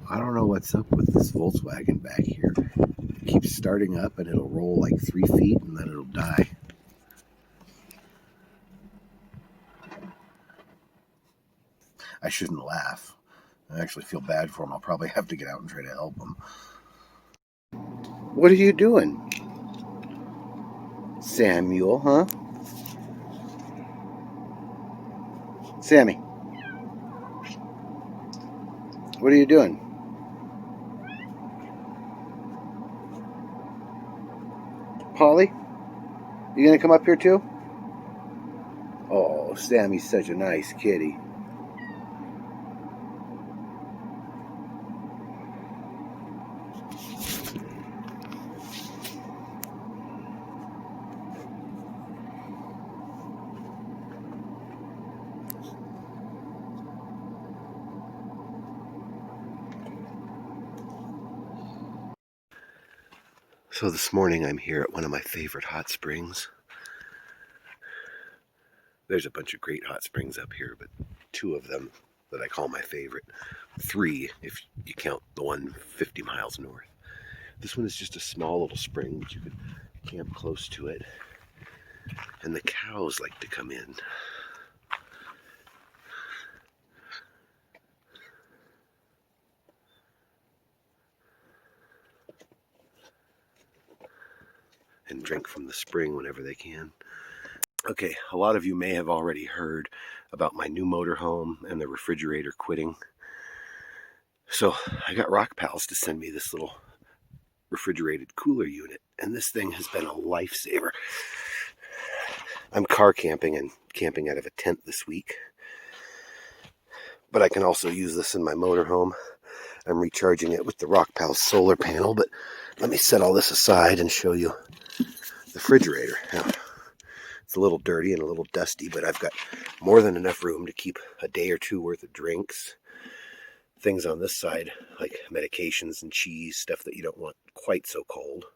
I don't know what's up with this Volkswagen back here. It keeps starting up and it'll roll like 3 feet and then it'll die. I shouldn't laugh. I actually feel bad for him. I'll probably have to get out and try to help him. What are you doing? Samuel, huh? Sammy. What are you doing? Polly? You gonna come up here too? Oh, Sammy's such a nice kitty. So this morning I'm here at one of my favorite hot springs. There's a bunch of great hot springs up here, but 2 of them that I call my favorite. 3 if you count the one 50 miles north. This one is just a small little spring, but you could camp close to it. And the cows like to come in. And drink from the spring whenever they can. Okay, a lot of you may have already heard about my new motorhome and the refrigerator quitting. So I got RockPals to send me this little refrigerated cooler unit, and this thing has been a lifesaver. I'm car camping and camping out of a tent this week, but I can also use this in my motorhome. I'm recharging it with the RockPal solar panel, but let me set all this aside and show you the refrigerator. Now, it's a little dirty and a little dusty, but I've got more than enough room to keep a day or 2 worth of drinks. Things on this side, like medications and cheese, stuff that you don't want quite so cold.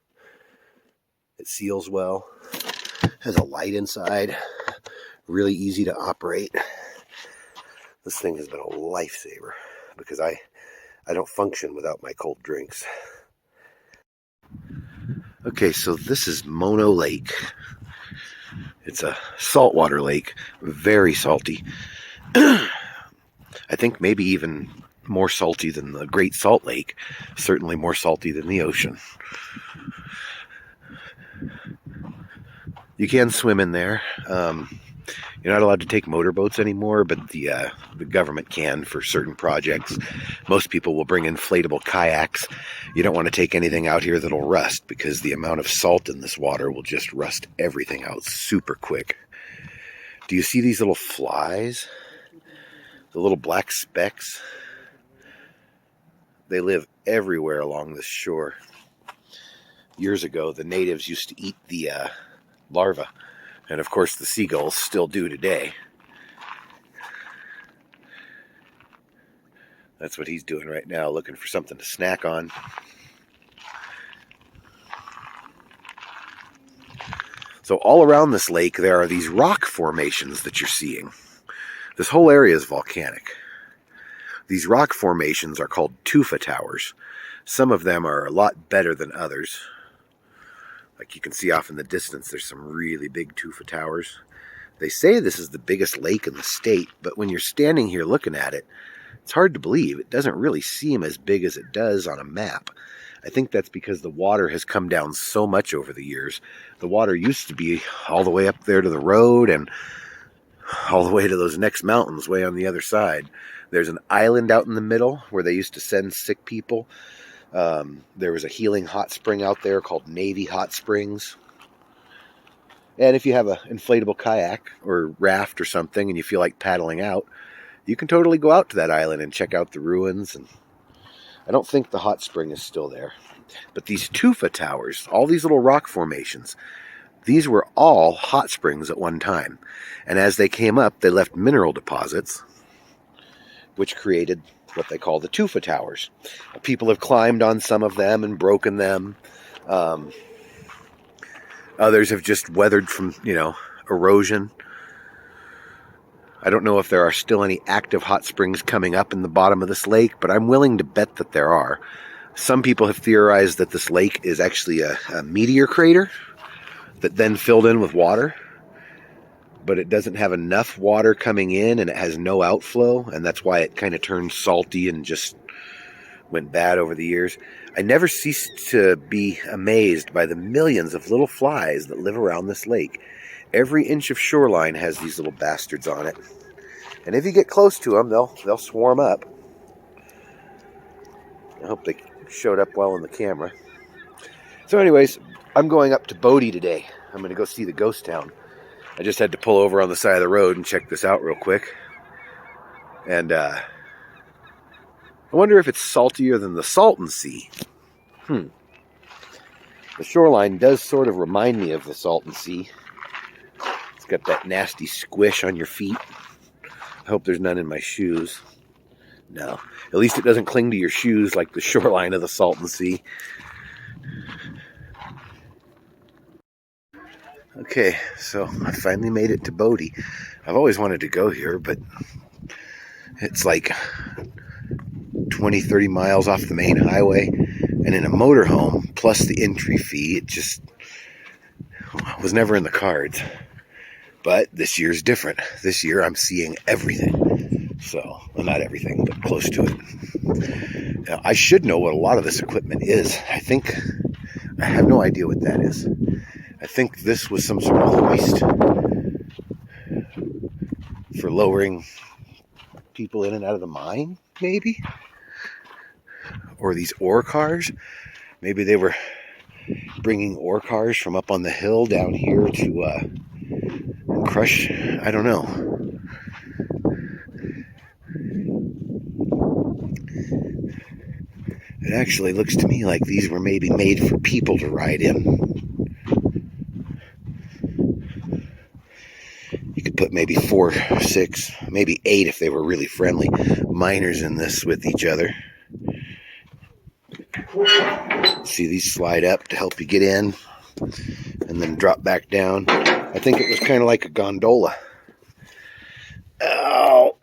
It seals well. Has a light inside. Really easy to operate. This thing has been a lifesaver because I don't function without my cold drinks. Okay, so this is Mono Lake. It's a saltwater lake, very salty. I think maybe even more salty than the Great Salt Lake, certainly more salty than the ocean. You can swim in there. You're not allowed to take motorboats anymore, but the government can for certain projects. Most people will bring inflatable kayaks. You don't want to take anything out here that'll rust, because the amount of salt in this water will just rust everything out super quick. Do you see these little flies? The little black specks? They live everywhere along this shore. Years ago, the natives used to eat the larvae. And of course, the seagulls still do today. That's what he's doing right now, looking for something to snack on. So all around this lake, there are these rock formations that you're seeing. This whole area is volcanic. These rock formations are called tufa towers. Some of them are a lot better than others. Like you can see off in the distance, there's some really big tufa towers. They say this is the biggest lake in the state, but when you're standing here looking at it, it's hard to believe. It doesn't really seem as big as it does on a map. I think that's because the water has come down so much over the years. The water used to be all the way up there to the road and all the way to those next mountains way on the other side. There's an island out in the middle where they used to send sick people. There was a healing hot spring out there called Navy Hot Springs. And if you have an inflatable kayak or raft or something and you feel like paddling out, you can totally go out to that island and check out the ruins. And I don't think the hot spring is still there. But these tufa towers, all these little rock formations, these were all hot springs at one time. And as they came up, they left mineral deposits, which created what they call the tufa towers. People have climbed on some of them and broken them. Others have just weathered from, erosion. I don't know if there are still any active hot springs coming up in the bottom of this lake, but I'm willing to bet that there are. Some people have theorized that this lake is actually a meteor crater that then filled in with water, but it doesn't have enough water coming in and it has no outflow, and that's why it kind of turned salty and just went bad over the years. I never ceased to be amazed by the millions of little flies that live around this lake. Every inch of shoreline has these little bastards on it. And if you get close to them, they'll swarm up. I hope they showed up well in the camera. So anyways, I'm going up to Bodie today. I'm going to go see the ghost town. I just had to pull over on the side of the road and check this out real quick. And I wonder if it's saltier than the Salton Sea. The shoreline does sort of remind me of the Salton Sea. It's got that nasty squish on your feet. I hope there's none in my shoes. No. At least it doesn't cling to your shoes like the shoreline of the Salton Sea. Okay, so I finally made it to Bodie. I've always wanted to go here, but it's like 20, 30 miles off the main highway. And in a motorhome, plus the entry fee, it just was never in the cards. But this year's different. This year I'm seeing everything. So, well, not everything, but close to it. Now, I should know what a lot of this equipment is. I have no idea what that is. I think this was some sort of hoist for lowering people in and out of the mine, maybe? Or these ore cars. Maybe they were bringing ore cars from up on the hill down here to crush. I don't know. It actually looks to me like these were maybe made for people to ride in. You could put maybe 4, 6, maybe 8 if they were really friendly miners in this with each other. See, these slide up to help you get in and then drop back down. I think it was kind of like a gondola. Oh,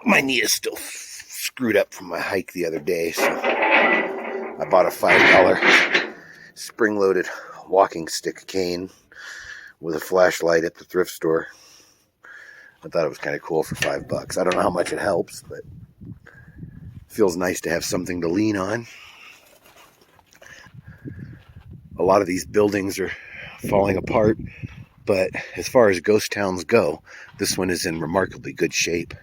my knee is still screwed up from my hike the other day, so I bought a $5 spring-loaded walking stick cane with a flashlight at the thrift store. I thought it was kind of cool for $5. I don't know how much it helps, but it feels nice to have something to lean on. A lot of these buildings are falling apart, but as far as ghost towns go, this one is in remarkably good shape.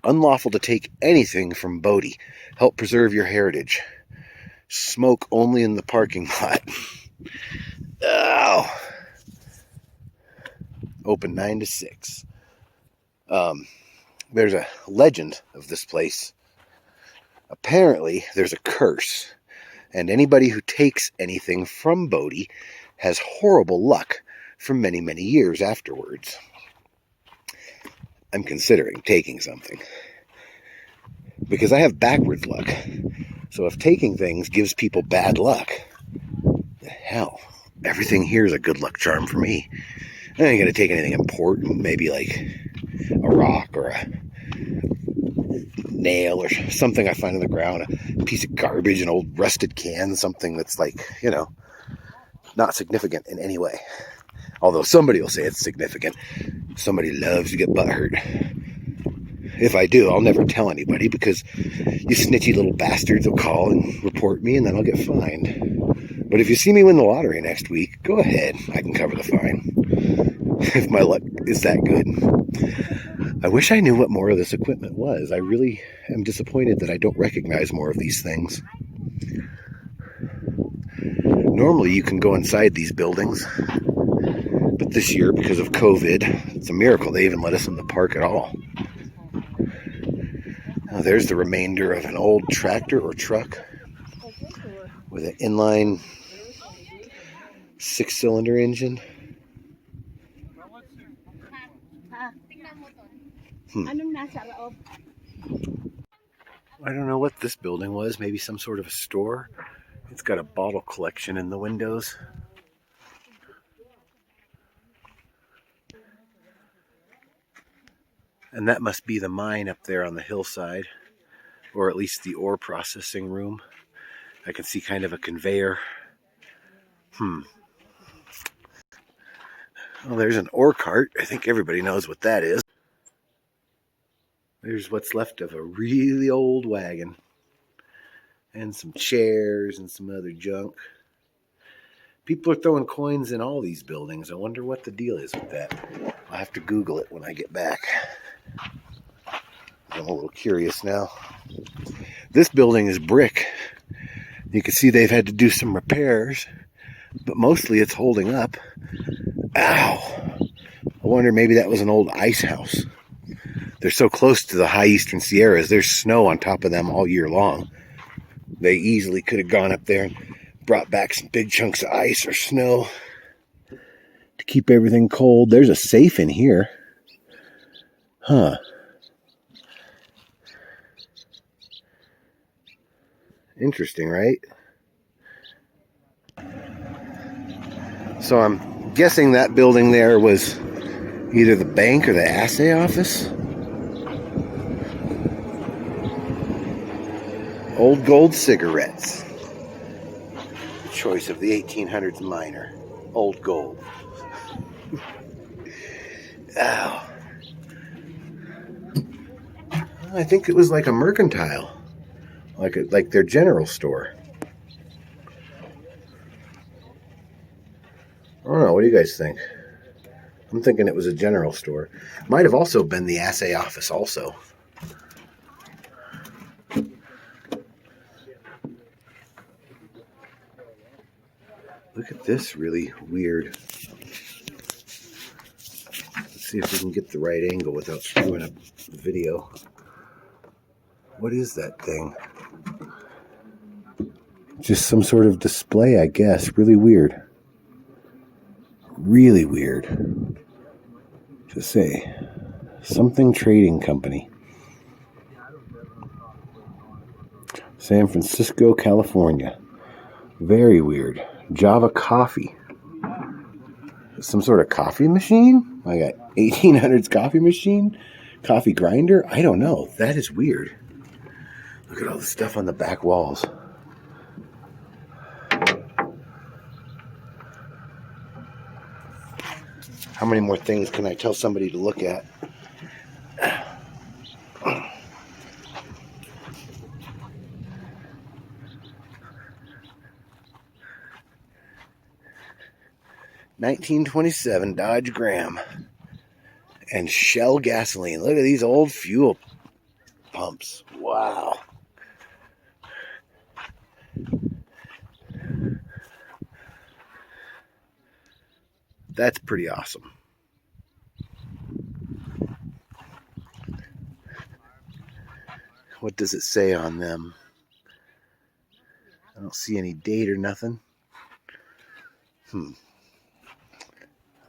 Unlawful to take anything from Bodie. Help preserve your heritage. Smoke only in the parking lot. Oh. Open 9 to 6. There's a legend of this place. Apparently, there's a curse. And anybody who takes anything from Bodie has horrible luck for many, many years afterwards. I'm considering taking something. Because I have backwards luck. So if taking things gives people bad luck, the hell, everything here is a good luck charm for me. I ain't gonna take anything important, maybe like a rock or a nail or something I find on the ground, a piece of garbage, an old rusted can, something that's like, not significant in any way. Although somebody will say it's significant. Somebody loves to get butthurt. If I do, I'll never tell anybody because you snitchy little bastards will call and report me and then I'll get fined. But if you see me win the lottery next week, go ahead. I can cover the fine. If my luck is that good. I wish I knew what more of this equipment was. I really am disappointed that I don't recognize more of these things. Normally you can go inside these buildings, but this year, because of COVID, it's a miracle they even let us in the park at all. Now, there's the remainder of an old tractor or truck with an inline 6-cylinder engine. I don't know what this building was. Maybe some sort of a store. It's got a bottle collection in the windows. And that must be the mine up there on the hillside, or at least the ore processing room. I can see kind of a conveyor. Well, there's an ore cart. I think everybody knows what that is. There's what's left of a really old wagon. And some chairs and some other junk. People are throwing coins in all these buildings. I wonder what the deal is with that. I'll have to Google it when I get back. I'm a little curious now. This building is brick. You can see they've had to do some repairs, but mostly it's holding up. Ow! I wonder, maybe that was an old ice house. They're so close to the high eastern Sierras, there's snow on top of them all year long. They easily could have gone up there and brought back some big chunks of ice or snow to keep everything cold. There's a safe in here. Huh. Interesting, right? So I'm guessing that building there was either the bank or the assay office. Old gold cigarettes. Choice of the 1800s miner. Old gold. Ow. I think it was like a mercantile. Like their general store. I don't know. What do you guys think? I'm thinking it was a general store. Might have also been the assay office also. Look at this really weird. Let's see if we can get the right angle without screwing up the video. What is that thing? Just some sort of display, I guess. Really weird. Really weird. Just say, something trading company. San Francisco, California. Very weird. Java coffee. Some sort of coffee machine? Like a 1800s coffee machine? Coffee grinder? I don't know. That is weird. Look at all the stuff on the back walls. How many more things can I tell somebody to look at? (1927) Dodge Ram and Shell gasoline. Look at these old fuel pumps. Wow. That's pretty awesome. What does it say on them? I don't see any date or nothing.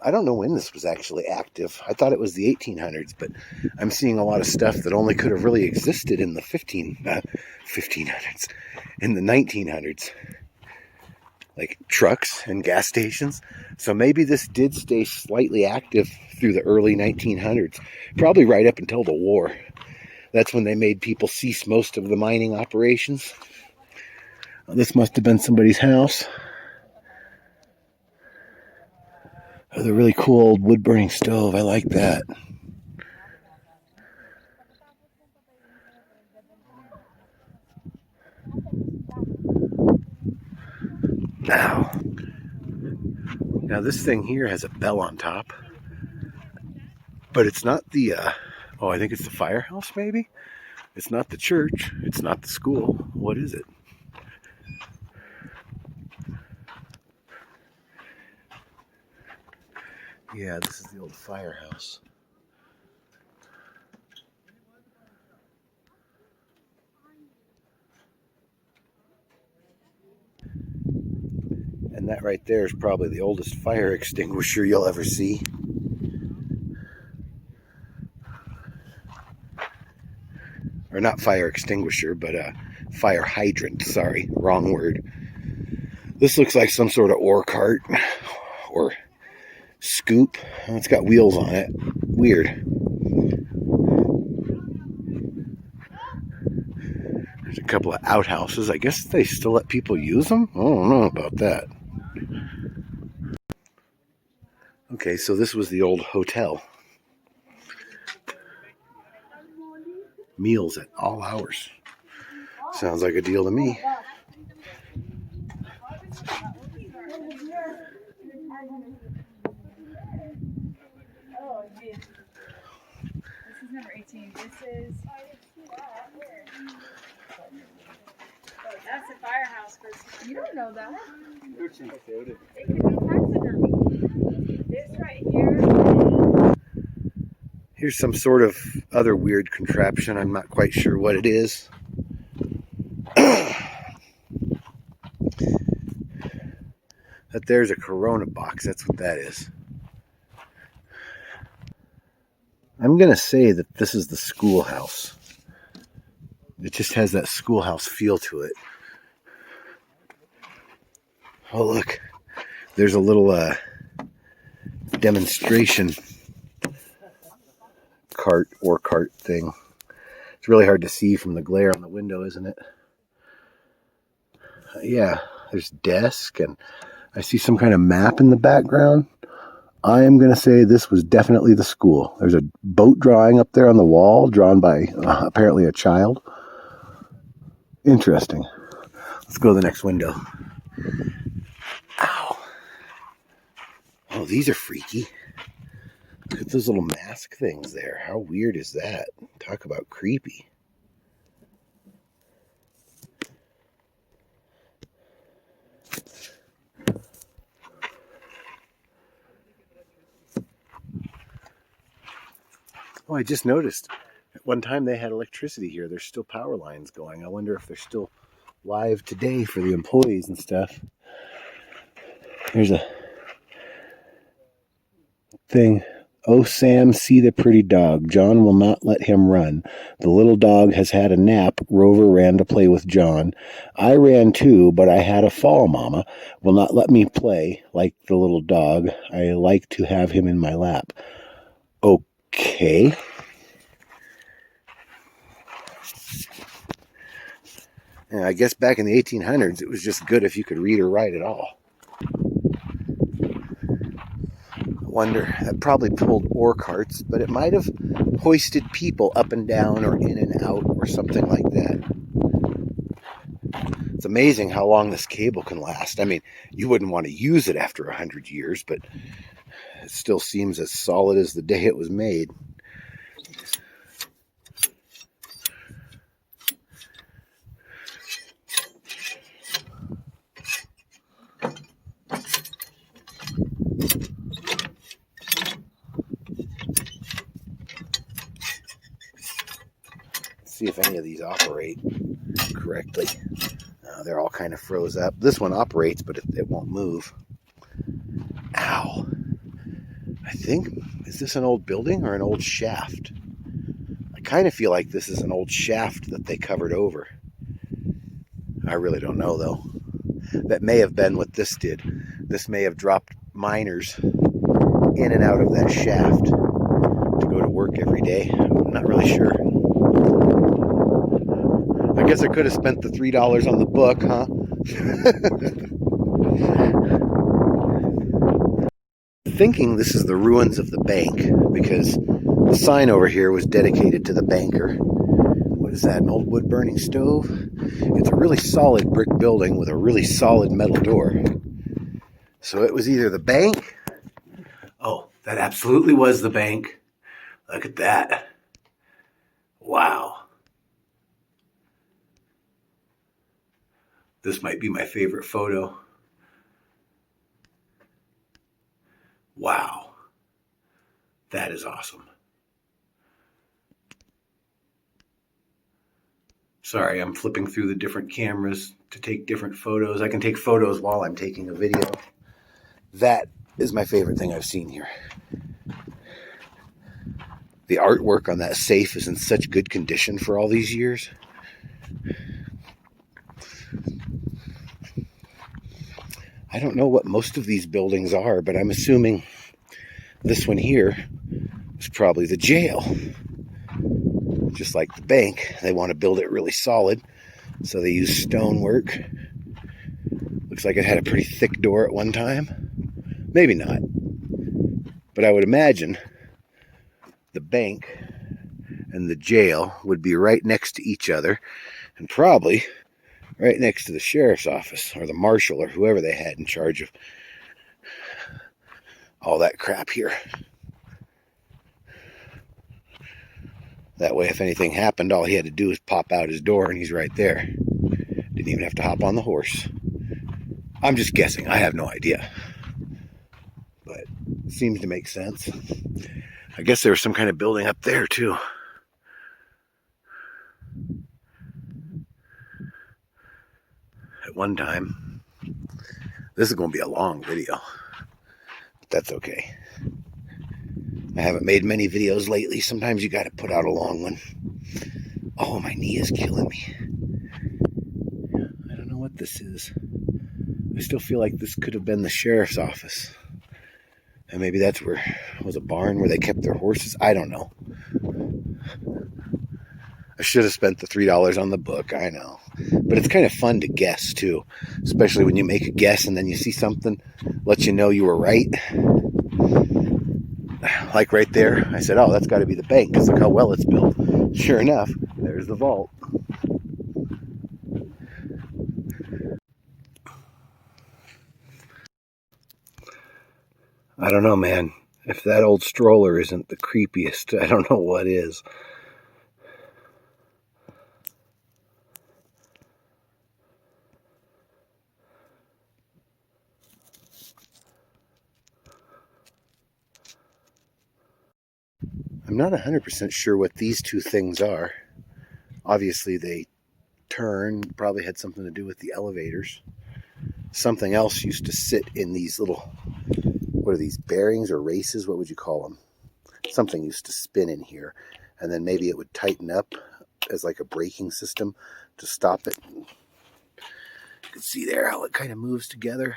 I don't know when this was actually active. I thought it was the 1800s, but I'm seeing a lot of stuff that only could have really existed in the 1500s, in the 1900s. Like trucks and gas stations. So maybe this did stay slightly active through the early 1900s, probably right up until the war. That's when they made people cease most of the mining operations. This must have been somebody's house. Oh, the really cool old wood-burning stove. I like that. Now this thing here has a bell on top. But it's not the, I think it's the Firehouse, maybe? It's not the church. It's not the school. What is it? Yeah, this is the old Firehouse. And that right there is probably the oldest fire extinguisher you'll ever see. Or not fire extinguisher, but a fire hydrant. Sorry, wrong word. This looks like some sort of ore cart or scoop. It's got wheels on it. Weird. There's a couple of outhouses. I guess they still let people use them? I don't know about that. Okay, so this was the old hotel. Meals at all hours. Sounds like a deal to me. This is number 18. This is... That's a Firehouse. You don't know that. It could be taxidermy. This right here. Here's some sort of other weird contraption. I'm not quite sure what it is. That there's a Corona box. That's what that is. I'm going to say that this is the Schoolhouse. It just has that Schoolhouse feel to it. Oh, look. There's a little demonstration cart thing. It's really hard to see from the glare on the window, isn't it? Yeah, there's desk, and I see some kind of map in the background. I am going to say this was definitely the school. There's a boat drawing up there on the wall, drawn by apparently a child. Interesting. Let's go to the next window. Ow. Oh, these are freaky. Look at those little mask things there. How weird is that? Talk about creepy. Oh, I just noticed. At one time they had electricity here. There's still power lines going. I wonder if they're still live today for the employees and stuff. There's a thing. Oh, Sam, see the pretty dog. John will not let him run. The little dog has had a nap. Rover ran to play with John. I ran too, but I had a fall, Mama. Will not let me play like the little dog. I like to have him in my lap. Okay. And I guess back in the 1800s, it was just good if you could read or write at all. I wonder, that probably pulled ore carts, but it might have hoisted people up and down or in and out or something like that. It's amazing how long this cable can last. I mean, you wouldn't want to use it after 100 years, but it still seems as solid as the day it was made. See if any of these operate correctly. They're all kind of froze up. This one operates, but it won't move. Ow. I think, is this an old building or an old shaft? I kind of feel like this is an old shaft that they covered over. I really don't know, though. That may have been what this did. This may have dropped miners in and out of that shaft to go to work every day. I'm not really sure. I guess I could have spent the $3 on the book, huh? Thinking this is the ruins of the bank, because the sign over here was dedicated to the banker. What is that, an old wood burning stove? It's a really solid brick building with a really solid metal door. So it was either the bank. Oh, that absolutely was the bank. Look at that. Wow. This might be my favorite photo. Wow. That is awesome. Sorry, I'm flipping through the different cameras to take different photos. I can take photos while I'm taking a video. That is my favorite thing I've seen here. The artwork on that safe is in such good condition for all these years. I don't know what most of these buildings are, but I'm assuming this one here is probably the jail. Just like the bank, they want to build it really solid So they used stonework. Looks like it had a pretty thick door at one time. Maybe not. But I would imagine the bank and the jail would be right next to each other, and probably right next to the sheriff's office or the marshal or whoever they had in charge of all that crap here. That way, if anything happened, all he had to do was pop out his door and he's right there. Didn't even have to hop on the horse. I'm just guessing. I have no idea. But it seems to make sense. I guess there was some kind of building up there, too. At one time. This is going to be a long video. But that's okay. I haven't made many videos lately. Sometimes you got to put out a long one. Oh, my knee is killing me. I don't know what this is. I still feel like this could have been the sheriff's office. And maybe that's where it was a barn where they kept their horses. I don't know. I should have spent the $3 on the book, I know. But it's kind of fun to guess, too. Especially when you make a guess and then you see something, lets you know you were right. Like right there, I said, oh, that's got to be the bank, because look how well it's built. Sure enough, there's the vault. I don't know, man. If that old stroller isn't the creepiest, I don't know what is. I'm not 100% sure what these two things are. Obviously, they turn, probably had something to do with the elevators. Something else used to sit in these little, what are these, bearings or races? What would you call them? Something used to spin in here, and then maybe it would tighten up as like a braking system to stop it. You can see there how it kind of moves together.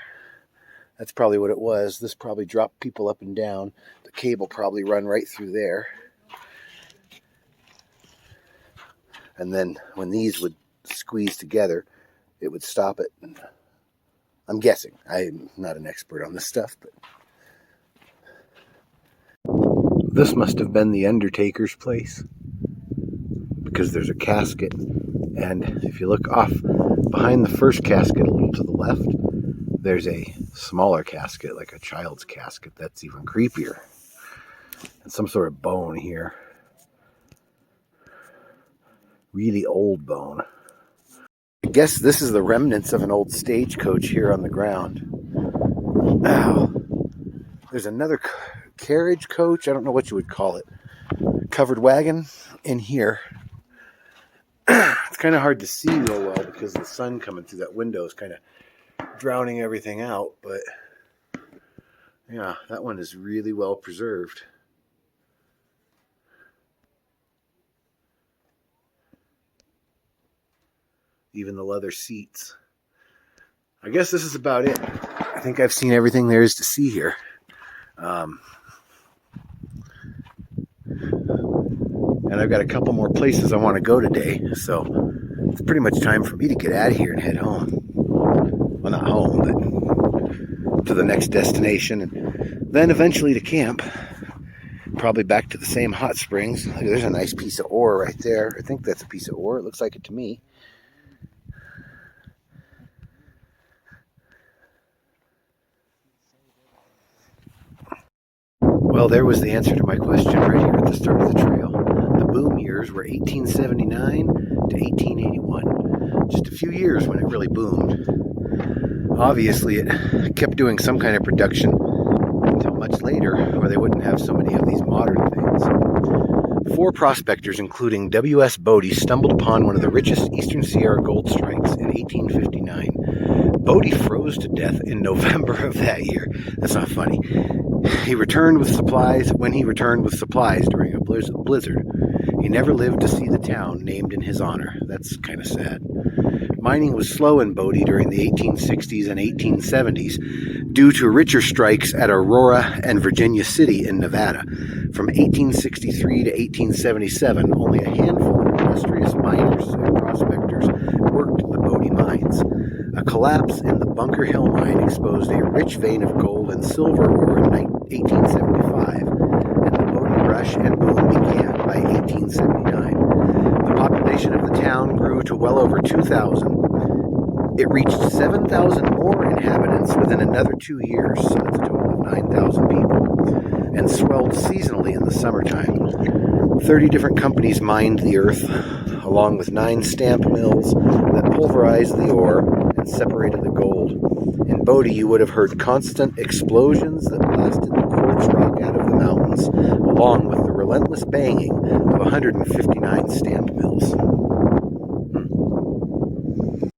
That's probably what it was. This probably dropped people up and down. The cable probably run right through there. And then when these would squeeze together, it would stop it. I'm guessing. I'm not an expert on this stuff, but this must have been the undertaker's place, because there's a casket, and if you look off behind the first casket a little to the left, there's a smaller casket, like a child's casket. That's even creepier. And some sort of bone here. Really old bone. I guess this is the remnants of an old stagecoach here on the ground. Ow. There's another carriage coach. I don't know what you would call it. Covered wagon in here. It's kind of hard to see real well because the sun coming through that window is kind of drowning everything out. But yeah, that one is really well preserved. Even the leather seats. I guess this is about it. I think I've seen everything there is to see here. And I've got a couple more places I want to go today, so it's pretty much time for me to get out of here and head home. Well, not home, but to the next destination, and then eventually to camp. Probably back to the same hot springs. Look, there's a nice piece of ore right there. I think that's a piece of ore. It looks like it to me. Well, there was the answer to my question right here at the start of the trail. The boom years were 1879 to 1881. Just a few years when it really boomed. Obviously, it kept doing some kind of production until much later, or they wouldn't have so many of these modern things. 4 prospectors, including W.S. Bodie, stumbled upon one of the richest Eastern Sierra gold strikes in 1859. Bodie froze to death in November of that year. That's not funny. When he returned with supplies during a blizzard. He never lived to see the town named in his honor. That's kind of sad. Mining was slow in Bodie during the 1860s and 1870s due to richer strikes at Aurora and Virginia City in Nevada. From 1863 to 1877, only a handful of industrious miners and prospectors worked collapse in the Bunker Hill mine exposed a rich vein of gold and silver ore in 1875, and the Bodie rush and boom began by 1879. The population of the town grew to well over 2,000. It reached 7,000 more inhabitants within another 2 years, so that's a total of 9,000 people, and swelled seasonally in the summertime. 30 different companies mined the earth, along with 9 stamp mills that pulverized the ore and separated the gold. In Bodie, you would have heard constant explosions that blasted the quartz rock out of the mountains, along with the relentless banging of 159 stamp mills.